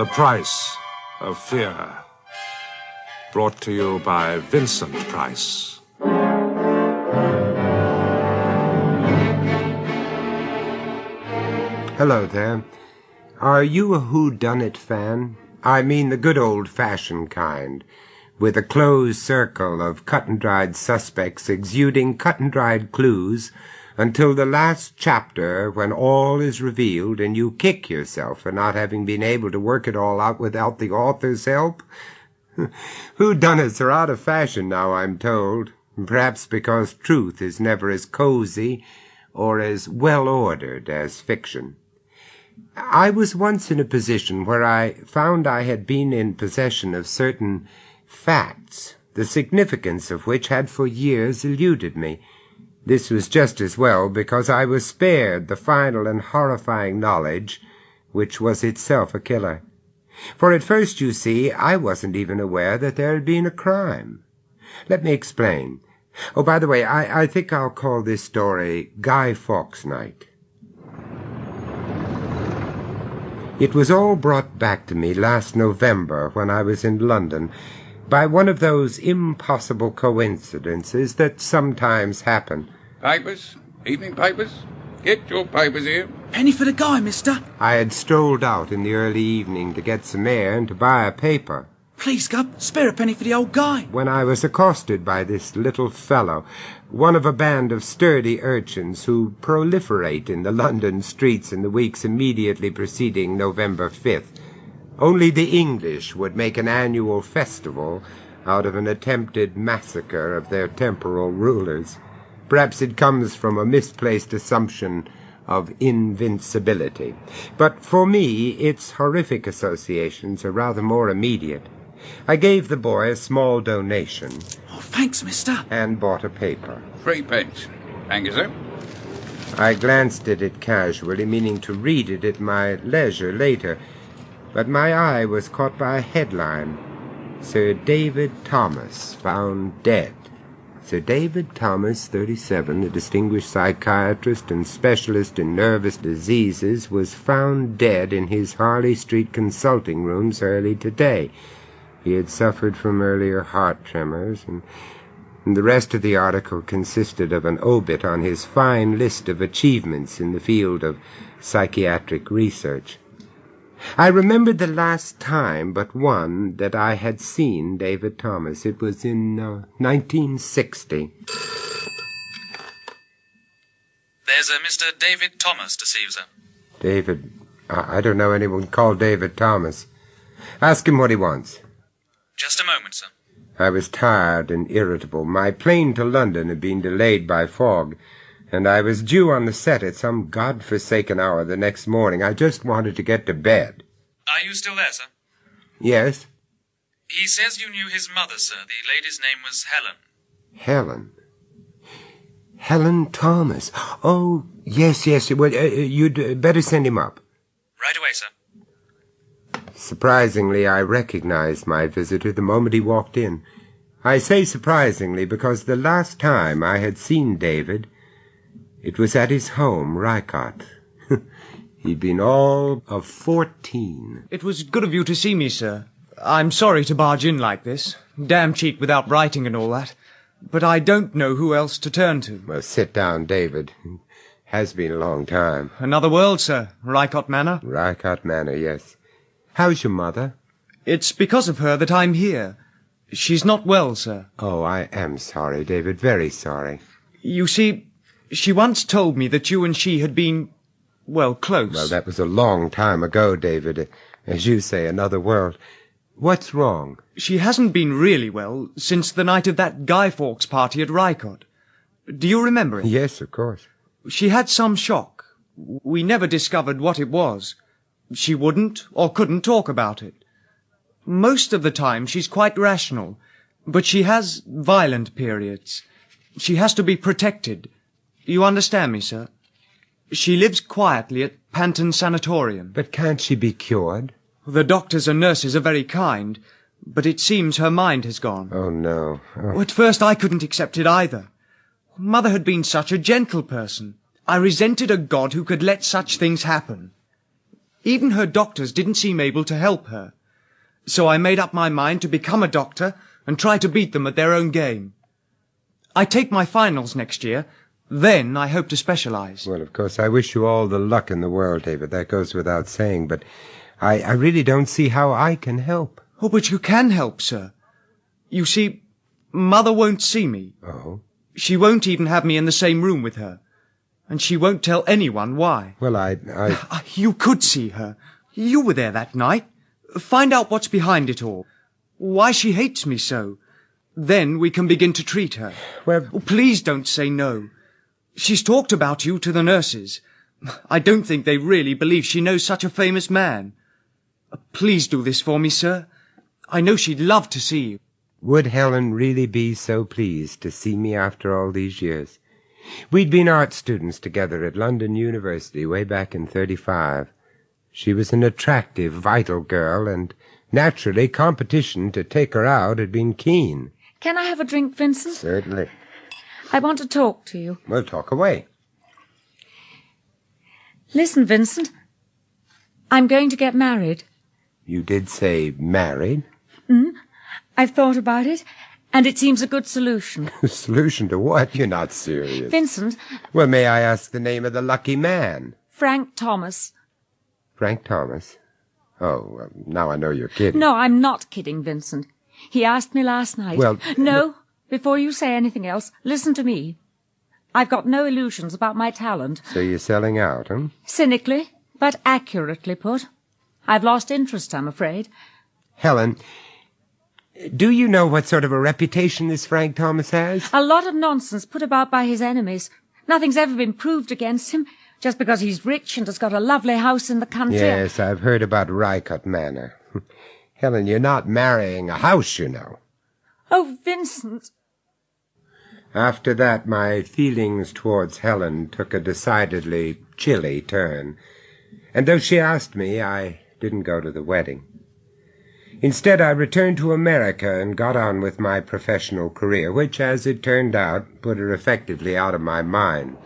The Price of Fear. Brought to you by Vincent Price. Hello there. Are you a whodunit fan? I mean the good old-fashioned kind, with a closed circle of cut-and-dried suspects exuding cut-and-dried clues until the last chapter, when all is revealed and you kick yourself for not having been able to work it all out without the author's help? Whodunits are out of fashion now, I'm told, perhaps because truth is never as cozy or as well-ordered as fiction. I was once in a position where I found I had been in possession of certain facts, the significance of which had for years eluded me. This was just as well, because I was spared the final and horrifying knowledge, which was itself a killer. For at first, you see, I wasn't even aware that there had been a crime. Let me explain. Oh, by the way, I think I'll call this story Guy Fawkes Night. It was all brought back to me last November when I was in London by one of those impossible coincidences that sometimes happen. Papers? Evening papers? Get your papers here. Penny for the guy, mister. I had strolled out in the early evening to get some air and to buy a paper. Please, Gup, spare a penny for the old guy. When I was accosted by this little fellow, one of a band of sturdy urchins who proliferate in the London streets in the weeks immediately preceding November 5th. Only the English would make an annual festival out of an attempted massacre of their temporal rulers. Perhaps it comes from a misplaced assumption of invincibility. But for me, its horrific associations are rather more immediate. I gave the boy a small donation. Oh, thanks, mister. And bought a paper. 3 pence. Thank you, sir. I glanced at it casually, meaning to read it at my leisure later. But my eye was caught by a headline. Sir David Thomas found dead. Sir David Thomas, 37, a distinguished psychiatrist and specialist in nervous diseases, was found dead in his Harley Street consulting rooms early today. He had suffered from earlier heart tremors, and the rest of the article consisted of an obit on his fine list of achievements in the field of psychiatric research. I remembered the last time but one that I had seen David Thomas. It was in 1960. There's a Mr. David Thomas to see you, sir. David? I don't know anyone called David Thomas. Ask him what he wants. Just a moment, sir. I was tired and irritable. My plane to London had been delayed by fog, and I was due on the set at some godforsaken hour the next morning. I just wanted to get to bed. Are you still there, sir? Yes? He says you knew his mother, sir. The lady's name was Helen. Helen? Helen Thomas. Oh, yes. Well, you'd better send him up. Right away, sir. Surprisingly, I recognized my visitor the moment he walked in. I say surprisingly because the last time I had seen David, it was at his home, Rycott. He'd been all of 14. It was good of you to see me, sir. I'm sorry to barge in like this. Damn cheap without writing and all that. But I don't know who else to turn to. Well, sit down, David. Has been a long time. Another world, sir. Rycott Manor. Rycott Manor, yes. How's your mother? It's because of her that I'm here. She's not well, sir. Oh, I am sorry, David. Very sorry. You see, she once told me that you and she had been, well, close. Well, that was a long time ago, David. As you say, another world. What's wrong? She hasn't been really well since the night of that Guy Fawkes party at Rycott. Do you remember it? Yes, of course. She had some shock. We never discovered what it was. She wouldn't or couldn't talk about it. Most of the time she's quite rational, but she has violent periods. She has to be protected. You understand me, sir? She lives quietly at Panton Sanatorium. But can't she be cured? The doctors and nurses are very kind, but it seems her mind has gone. Oh, no. Oh. At first I couldn't accept it either. Mother had been such a gentle person. I resented a God who could let such things happen. Even her doctors didn't seem able to help her. So I made up my mind to become a doctor and try to beat them at their own game. I take my finals next year. Then I hope to specialize. Well, of course, I wish you all the luck in the world, David. That goes without saying, but I really don't see how I can help. Oh, but you can help, sir. You see, Mother won't see me. Oh? She won't even have me in the same room with her. And she won't tell anyone why. Well, You could see her. You were there that night. Find out what's behind it all. Why she hates me so. Then we can begin to treat her. Well... Oh, please don't say no. She's talked about you to the nurses. I don't think they really believe she knows such a famous man. Please do this for me, sir. I know she'd love to see you. Would Helen really be so pleased to see me after all these years? We'd been art students together at London University way back in 1935. She was an attractive, vital girl, and naturally competition to take her out had been keen. Can I have a drink, Vincent? Certainly. I want to talk to you. Well, talk away. Listen, Vincent. I'm going to get married. You did say married? I've thought about it, and it seems a good solution. Solution to what? You're not serious. Vincent. Well, may I ask the name of the lucky man? Frank Thomas. Frank Thomas? Oh, well, now I know you're kidding. No, I'm not kidding, Vincent. He asked me last night. Well... No, before you say anything else, listen to me. I've got no illusions about my talent. So you're selling out, huh? Cynically, but accurately put. I've lost interest, I'm afraid. Helen, do you know what sort of a reputation this Frank Thomas has? A lot of nonsense put about by his enemies. Nothing's ever been proved against him, just because he's rich and has got a lovely house in the country. Yes, I've heard about recounted manor. Helen, you're not marrying a house, you know. Oh, Vincent. After that, my feelings towards Helen took a decidedly chilly turn, and though she asked me, I didn't go to the wedding. Instead, I returned to America and got on with my professional career, which, as it turned out, put her effectively out of my mind.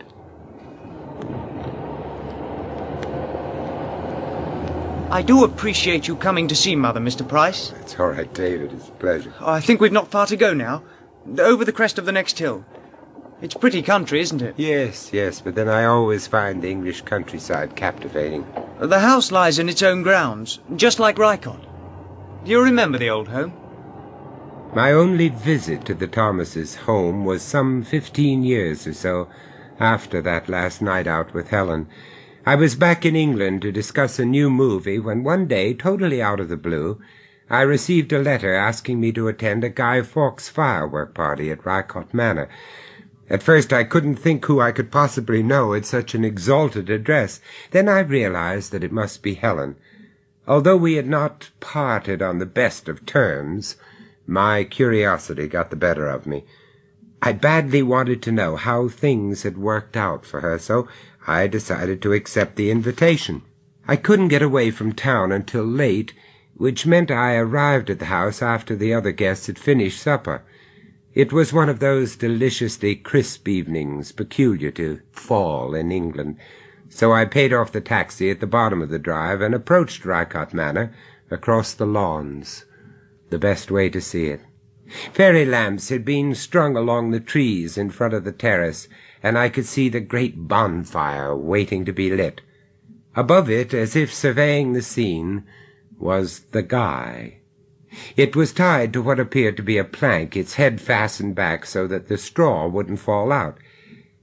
I do appreciate you coming to see Mother, Mr. Price. It's all right, David. It's a pleasure. I think we've not far to go now. Over the crest of the next hill. It's pretty country, isn't it? Yes, but then I always find the English countryside captivating. The house lies in its own grounds, just like Rycott. Do you remember the old home? My only visit to the Thomases' home was some 15 years or so after that last night out with Helen. I was back in England to discuss a new movie when one day, totally out of the blue, I received a letter asking me to attend a Guy Fawkes firework party at Recounted Manor. At first I couldn't think who I could possibly know at such an exalted address. Then I realized that it must be Helen. Although we had not parted on the best of terms, my curiosity got the better of me. I badly wanted to know how things had worked out for her, so I decided to accept the invitation. I couldn't get away from town until late, which meant I arrived at the house after the other guests had finished supper. It was one of those deliciously crisp evenings peculiar to fall in England, so I paid off the taxi at the bottom of the drive and approached Recounted Manor across the lawns, the best way to see it. Fairy lamps had been strung along the trees in front of the terrace, and I could see the great bonfire waiting to be lit. Above it, as if surveying the scene, was the Guy. It was tied to what appeared to be a plank, its head fastened back so that the straw wouldn't fall out.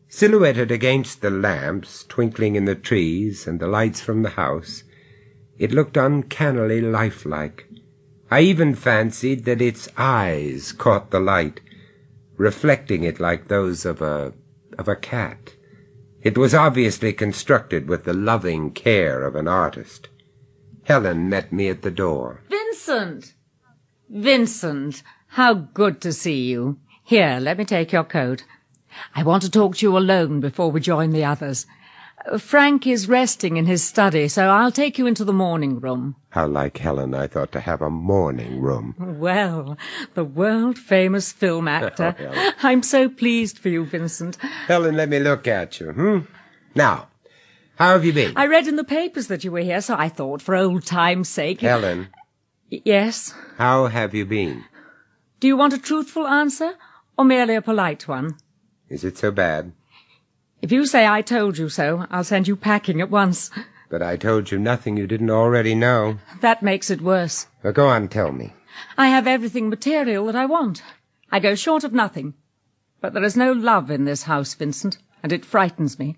Silhouetted against the lamps, twinkling in the trees and the lights from the house, it looked uncannily lifelike. I even fancied that its eyes caught the light, reflecting it like those of a cat. It was obviously constructed with the loving care of an artist. Helen met me at the door. Vincent! Vincent, how good to see you. Here, let me take your coat. I want to talk to you alone before we join the others. Frank is resting in his study, so I'll take you into the morning room. How like Helen I thought to have a morning room. Well, the world-famous film actor. Oh, I'm so pleased for you, Vincent. Helen, let me look at you, Now, How have you been? I read in the papers that you were here, so I thought, for old time's sake... Helen. Yes? How have you been? Do you want a truthful answer, or merely a polite one? Is it so bad? If you say I told you so, I'll send you packing at once. But I told you nothing you didn't already know. That makes it worse. Well, go on, tell me. I have everything material that I want. I go short of nothing. But there is no love in this house, Vincent, and it frightens me.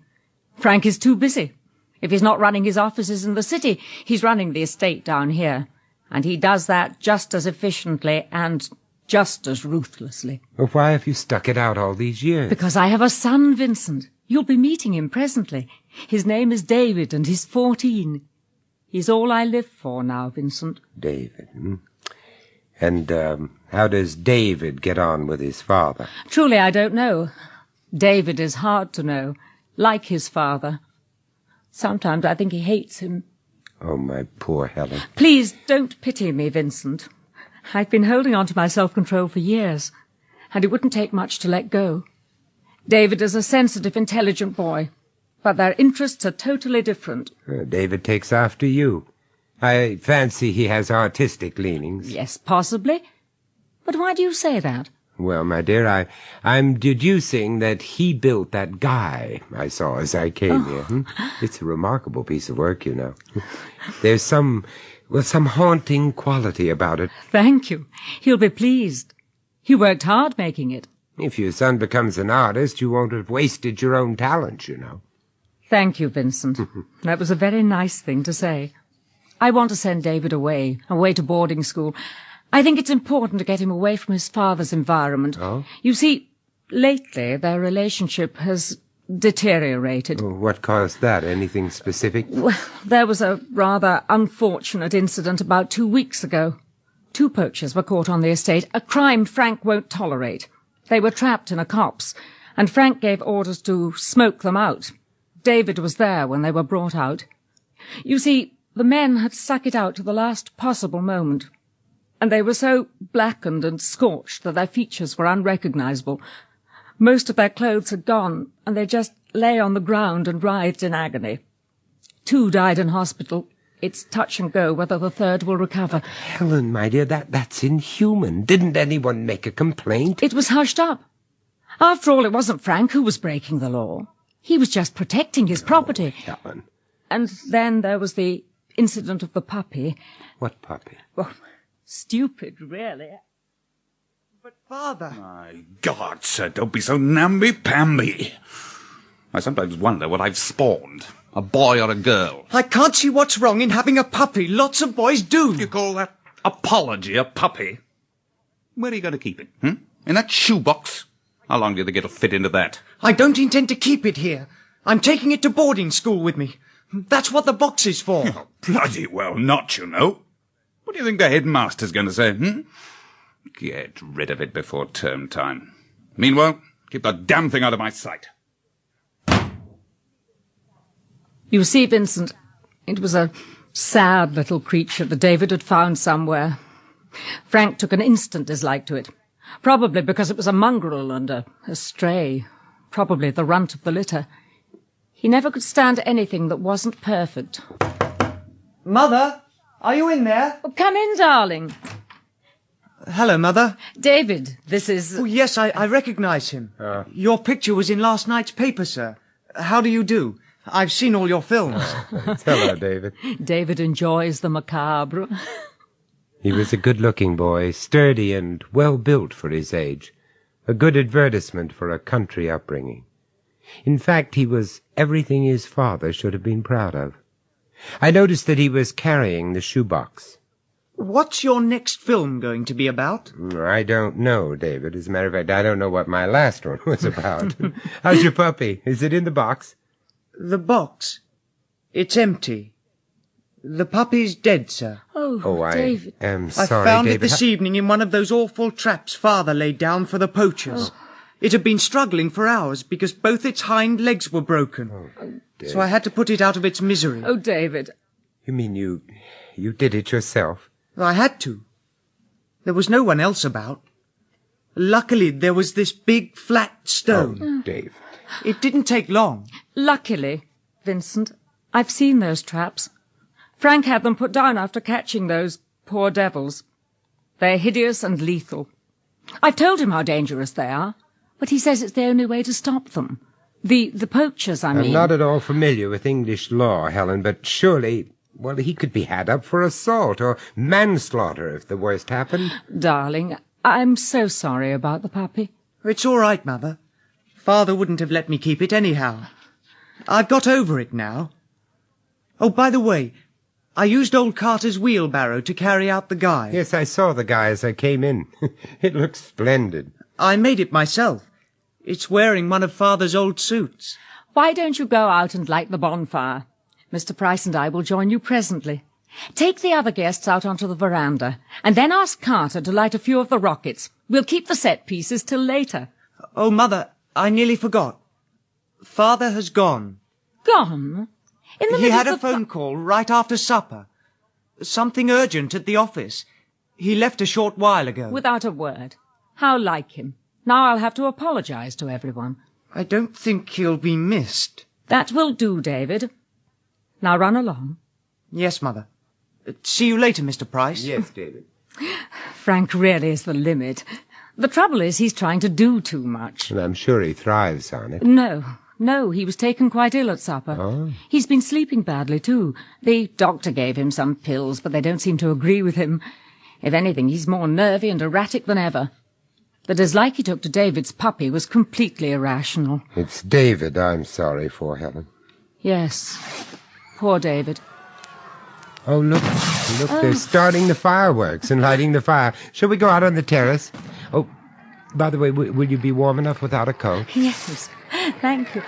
Frank is too busy. If he's not running his offices in the city, he's running the estate down here. And he does that just as efficiently and just as ruthlessly. Well, why have you stuck it out all these years? Because I have a son, Vincent. You'll be meeting him presently. His name is David, and he's 14. He's all I live for now, Vincent. David, And, how does David get on with his father? Truly, I don't know. David is hard to know, like his father. Sometimes I think he hates him. Oh, my poor Helen. Please don't pity me, Vincent. I've been holding on to my self-control for years, and it wouldn't take much to let go. David is a sensitive, intelligent boy, but their interests are totally different. David takes after you. I fancy he has artistic leanings. Yes, possibly. But why do you say that? Well, my dear, I'm deducing that he built that guy I saw as I came here. It's a remarkable piece of work, you know. There's some haunting quality about it. Thank you. He'll be pleased. He worked hard making it. If your son becomes an artist, you won't have wasted your own talent, you know. Thank you, Vincent. That was a very nice thing to say. I want to send David away to boarding school. I think it's important to get him away from his father's environment. Oh? You see, lately their relationship has deteriorated. Oh, what caused that? Anything specific? Well, there was a rather unfortunate incident about 2 weeks ago. 2 poachers were caught on the estate, a crime Frank won't tolerate. They were trapped in a copse, and Frank gave orders to smoke them out. David was there when they were brought out. You see, the men had stuck it out to the last possible moment, and they were so blackened and scorched that their features were unrecognizable. Most of their clothes had gone, and they just lay on the ground and writhed in agony. 2 died in hospital. It's touch and go whether the 3rd will recover. Helen, my dear, that's inhuman. Didn't anyone make a complaint? It was hushed up. After all, it wasn't Frank who was breaking the law. He was just protecting his property. Helen. And then there was the incident of the puppy. What puppy? Well, stupid, really. But, Father... My God, sir, don't be so namby-pamby. I sometimes wonder what I've spawned. A boy or a girl. I can't see what's wrong in having a puppy. Lots of boys do. You call that apology a puppy? Where are you going to keep it? In that shoebox? How long do you think it'll fit into that? I don't intend to keep it here. I'm taking it to boarding school with me. That's what the box is for. Oh, bloody well not, you know. What do you think the headmaster's going to say, Get rid of it before term time. Meanwhile, keep the damn thing out of my sight. You see, Vincent, it was a sad little creature that David had found somewhere. Frank took an instant dislike to it, probably because it was a mongrel and a stray, probably the runt of the litter. He never could stand anything that wasn't perfect. Mother, are you in there? Oh, come in, darling. Hello, Mother. David, this is... Oh, yes, I recognise him. Your picture was in last night's paper, sir. How do you do? I've seen all your films. Hello, David. David enjoys the macabre. He was a good-looking boy, sturdy and well-built for his age. A good advertisement for a country upbringing. In fact, he was everything his father should have been proud of. I noticed that he was carrying the shoebox. What's your next film going to be about? I don't know, David. As a matter of fact, I don't know what my last one was about. How's your puppy? Is it in the box? The box? It's empty. The puppy's dead, sir. Oh, David. I am sorry, I found David. it this evening in one of those awful traps Father laid down for the poachers. It had been struggling for hours because both its hind legs were broken. So I had to put it out of its misery. Oh, David. You mean you did it yourself? I had to. There was no one else about. Luckily, there was this big flat stone. Oh, David. It didn't take long. Luckily, Vincent, I've seen those traps. Frank had them put down after catching those poor devils. They're hideous and lethal. I've told him how dangerous they are, but he says it's the only way to stop them. The poachers, I mean. I'm not at all familiar with English law, Helen, but surely, well, he could be had up for assault or manslaughter if the worst happened. Darling, I'm so sorry about the puppy. It's all right, Mother. Father wouldn't have let me keep it anyhow. I've got over it now. Oh, by the way, I used old Carter's wheelbarrow to carry out the guy. Yes, I saw the guy as I came in. It looks splendid. I made it myself. It's wearing one of Father's old suits. Why don't you go out and light the bonfire? Mr. Price and I will join you presently. Take the other guests out onto the veranda, and then ask Carter to light a few of the rockets. We'll keep the set pieces till later. Oh, Mother, I nearly forgot. Father has gone. Gone? In the He middle had of a the phone call right after supper. Something urgent at the office. He left a short while ago. Without a word. How like him. Now I'll have to apologize to everyone. I don't think he'll be missed. That will do, David. Now run along. Yes, Mother. See you later, Mr. Price. Yes, David. Frank really is the limit. The trouble is he's trying to do too much. And I'm sure he thrives on it. No, he was taken quite ill at supper. Oh. He's been sleeping badly, too. The doctor gave him some pills, but they don't seem to agree with him. If anything, he's more nervy and erratic than ever. The dislike he took to David's puppy was completely irrational. It's David I'm sorry for, Helen. Yes, poor David. Oh, look, they're starting the fireworks and lighting the fire. Shall we go out on the terrace? Oh, by the way, will you be warm enough without a coat? Yes, thank you.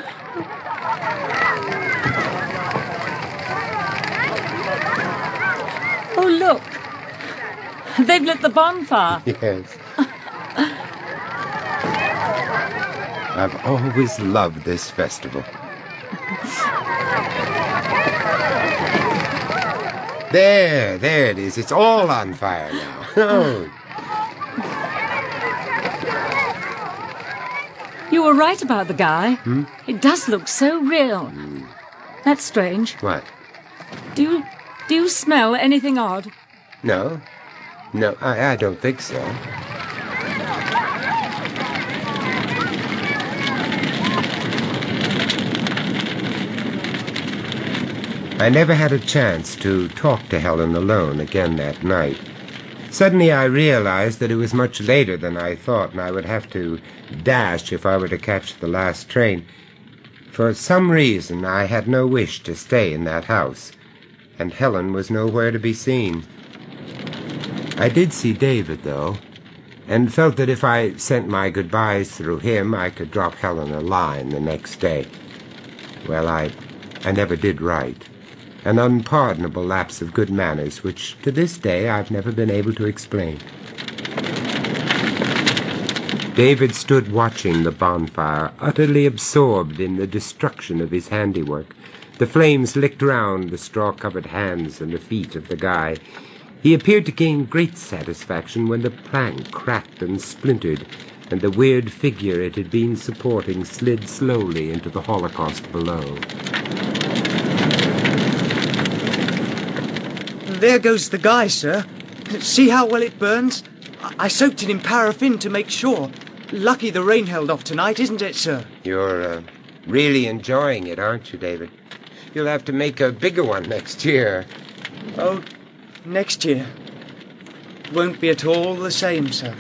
Oh, look. They've lit the bonfire. Yes. I've always loved this festival. There it is. It's all on fire now. Oh. You were right about the guy. It does look so real. That's strange. What? Do you smell anything odd? No, I don't think so. I never had a chance to talk to Helen alone again that night. Suddenly I realized that it was much later than I thought, and I would have to dash if I were to catch the last train. For some reason I had no wish to stay in that house, and Helen was nowhere to be seen. I did see David, though, and felt that if I sent my goodbyes through him, I could drop Helen a line the next day. Well, I never did write. An unpardonable lapse of good manners, which to this day I've never been able to explain. David stood watching the bonfire, utterly absorbed in the destruction of his handiwork. The flames licked round the straw-covered hands and the feet of the guy. He appeared to gain great satisfaction when the plank cracked and splintered, and the weird figure it had been supporting slid slowly into the Holocaust below. There goes the guy, sir. See how well it burns? I soaked it in paraffin to make sure. Lucky the rain held off tonight, isn't it, sir? You're really enjoying it, aren't you, David? You'll have to make a bigger one next year. Oh, next year. Won't be at all the same, sir.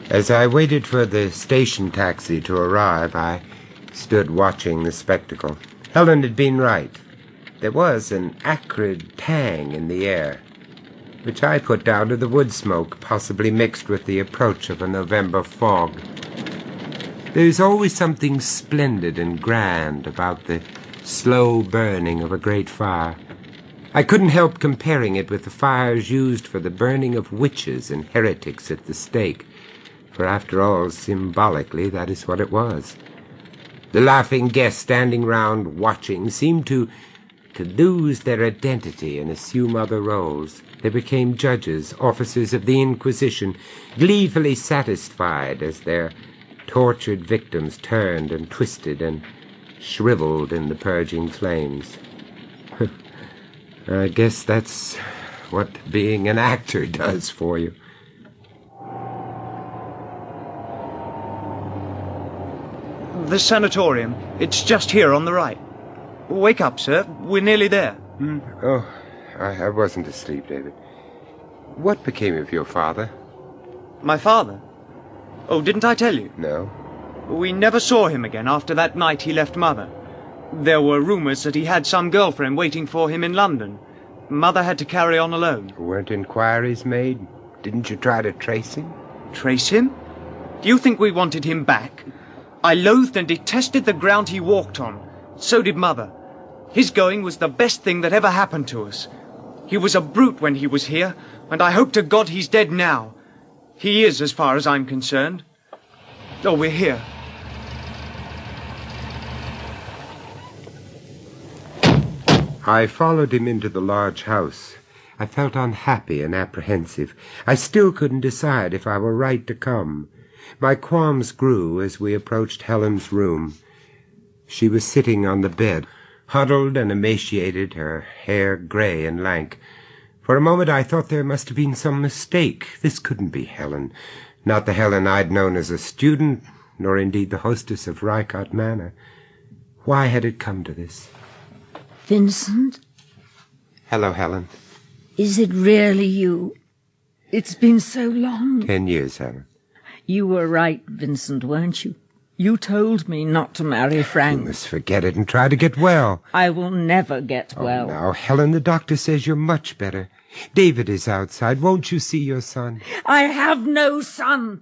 As I waited for the station taxi to arrive, I stood watching the spectacle. Helen had been right. There was an acrid tang in the air, which I put down to the wood smoke, possibly mixed with the approach of a November fog. There's always something splendid and grand about the slow burning of a great fire. I couldn't help comparing it with the fires used for the burning of witches and heretics at the stake, for after all, symbolically, that is what it was. The laughing guests standing round watching seemed to lose their identity and assume other roles. They became judges, officers of the Inquisition, gleefully satisfied as their tortured victims turned and twisted and shriveled in the purging flames. I guess that's what being an actor does for you. The sanatorium. It's just here on the right. Wake up, sir. We're nearly there. Oh, I wasn't asleep, David. What became of your father? My father? Oh, didn't I tell you? No. We never saw him again after that night he left Mother. There were rumours that he had some girlfriend waiting for him in London. Mother had to carry on alone. Weren't inquiries made? Didn't you try to trace him? Trace him? Do you think we wanted him back? I loathed and detested the ground he walked on. So did Mother. His going was the best thing that ever happened to us. He was a brute when he was here, and I hope to God he's dead now. He is, as far as I'm concerned. Oh, we're here. I followed him into the large house. I felt unhappy and apprehensive. I still couldn't decide if I were right to come. My qualms grew as we approached Helen's room. She was sitting on the bed, huddled and emaciated, her hair grey and lank. For a moment I thought there must have been some mistake. This couldn't be Helen. Not the Helen I'd known as a student, nor indeed the hostess of Recounted Manor. Why had it come to this? Vincent? Hello, Helen. Is it really you? It's been so long. 10 years, Helen. You were right, Vincent, weren't you? You told me not to marry Frank. You must forget it and try to get well. I will never get well. Now, Helen, the doctor says you're much better. David is outside. Won't you see your son? I have no son.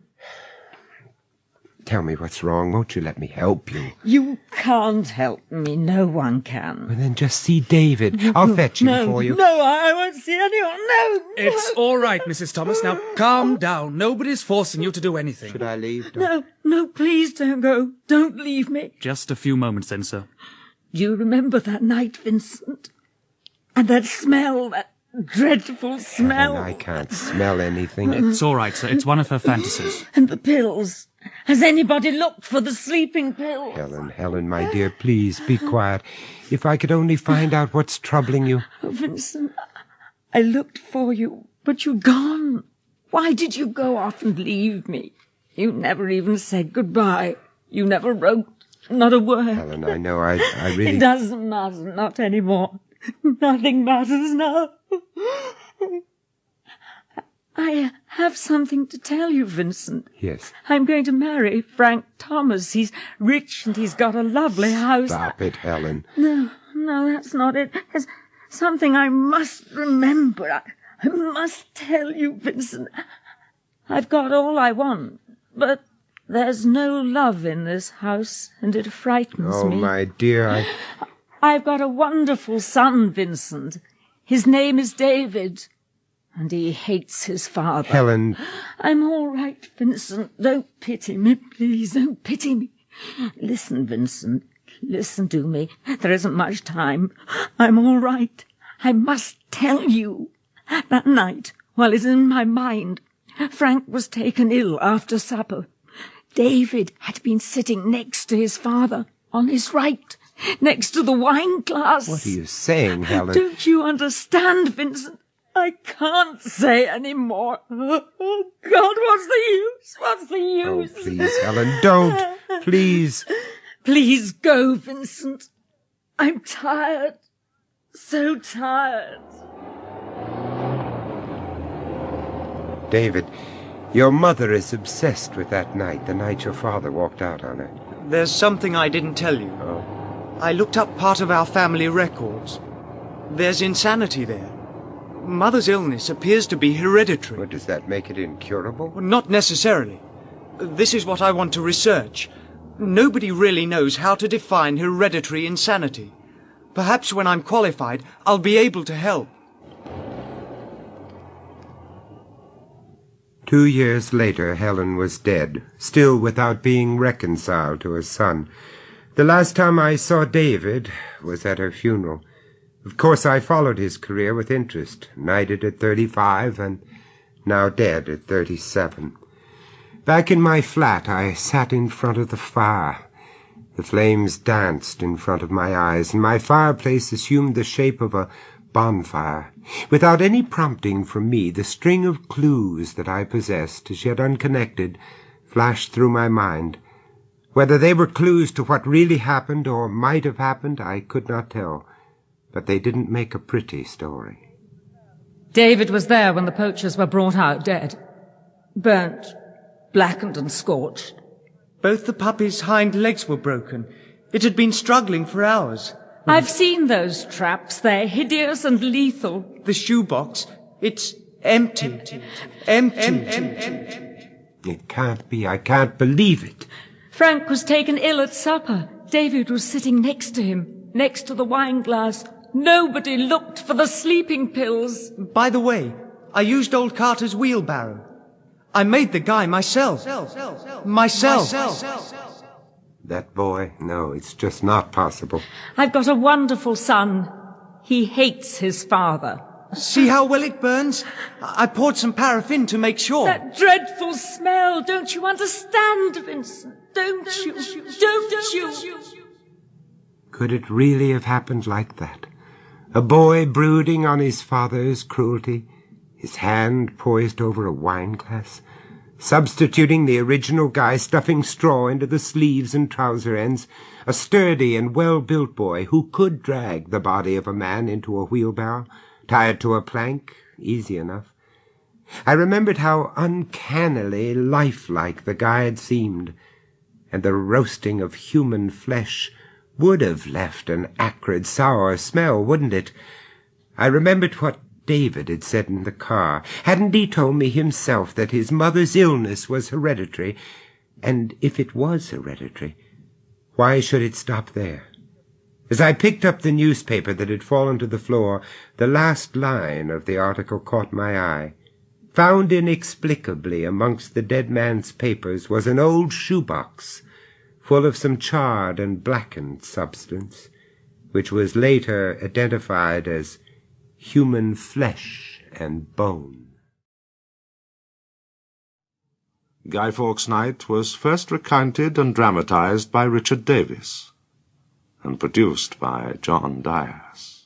Tell me what's wrong. Won't you let me help you? You can't help me. No one can. Well, then just see David. I'll fetch him for you. No, I won't see anyone. No. It's all right, Mrs. Thomas. Now, calm down. Nobody's forcing you to do anything. Should I leave? Doc? No, please don't go. Don't leave me. Just a few moments then, sir. Do you remember that night, Vincent? And that smell, that dreadful smell. Helen, I can't smell anything. It's all right, sir. It's one of her fantasies. And the pills. Has anybody looked for the sleeping pills? Helen, my dear, please be quiet. If I could only find out what's troubling you. Oh, Vincent, I looked for you, but you're gone. Why did you go off and leave me? You never even said goodbye. You never wrote, not a word. Helen, I know, I really... It doesn't matter, not anymore. Nothing matters now. I have something to tell you, Vincent. Yes. I'm going to marry Frank Thomas. He's rich and he's got a lovely house. Stop it, Helen. No, that's not it. There's something I must remember. I must tell you, Vincent. I've got all I want, but there's no love in this house, and it frightens me. Oh, my dear, I've got a wonderful son, Vincent. His name is David. And he hates his father. Helen... I'm all right, Vincent. Don't pity me, please. Don't pity me. Listen, Vincent. Listen to me. There isn't much time. I'm all right. I must tell you. That night, while it's in my mind, Frank was taken ill after supper. David had been sitting next to his father, on his right, next to the wine glass. What are you saying, Helen? Don't you understand, Vincent? I can't say any more. Oh, God, what's the use? What's the use? Oh, please, Helen, don't. Please. Please go, Vincent. I'm tired. So tired. David, your mother is obsessed with that night, the night your father walked out on her. There's something I didn't tell you. Oh. I looked up part of our family records. There's insanity there. Mother's illness appears to be hereditary. But does that make it incurable? Well, not necessarily. This is what I want to research. Nobody really knows how to define hereditary insanity. Perhaps when I'm qualified, I'll be able to help. 2 years later, Helen was dead, still without being reconciled to her son. The last time I saw David was at her funeral. Of course, I followed his career with interest, knighted at 35 and now dead at 37. Back in my flat, I sat in front of the fire. The flames danced in front of my eyes, and my fireplace assumed the shape of a bonfire. Without any prompting from me, the string of clues that I possessed, as yet unconnected, flashed through my mind. Whether they were clues to what really happened or might have happened, I could not tell, but they didn't make a pretty story. David was there when the poachers were brought out dead. Burnt, blackened and scorched. Both the puppy's hind legs were broken. It had been struggling for hours. I've seen those traps. They're hideous and lethal. The shoebox, it's empty. Empty. It can't be. I can't believe it. Frank was taken ill at supper. David was sitting next to him, next to the wine glass. Nobody looked for the sleeping pills. By the way, I used old Carter's wheelbarrow. I made the guy myself. Myself. That boy? No, it's just not possible. I've got a wonderful son. He hates his father. See how well it burns? I poured some paraffin to make sure. That dreadful smell. Don't you understand, Vincent? Don't you? Don't you? Could it really have happened like that? A boy brooding on his father's cruelty, his hand poised over a wine glass, substituting the original Guy, stuffing straw into the sleeves and trouser ends, a sturdy and well-built boy who could drag the body of a man into a wheelbarrow, tie it to a plank, easy enough. I remembered how uncannily lifelike the Guy had seemed, and the roasting of human flesh would have left an acrid, sour smell, wouldn't it? I remembered what David had said in the car. Hadn't he told me himself that his mother's illness was hereditary? And if it was hereditary, why should it stop there? As I picked up the newspaper that had fallen to the floor, the last line of the article caught my eye. Found inexplicably amongst the dead man's papers was an old shoebox full of some charred and blackened substance, which was later identified as human flesh and bone. Guy Fawkes Night was first recounted and dramatized by Richard Davies and produced by John Dyas.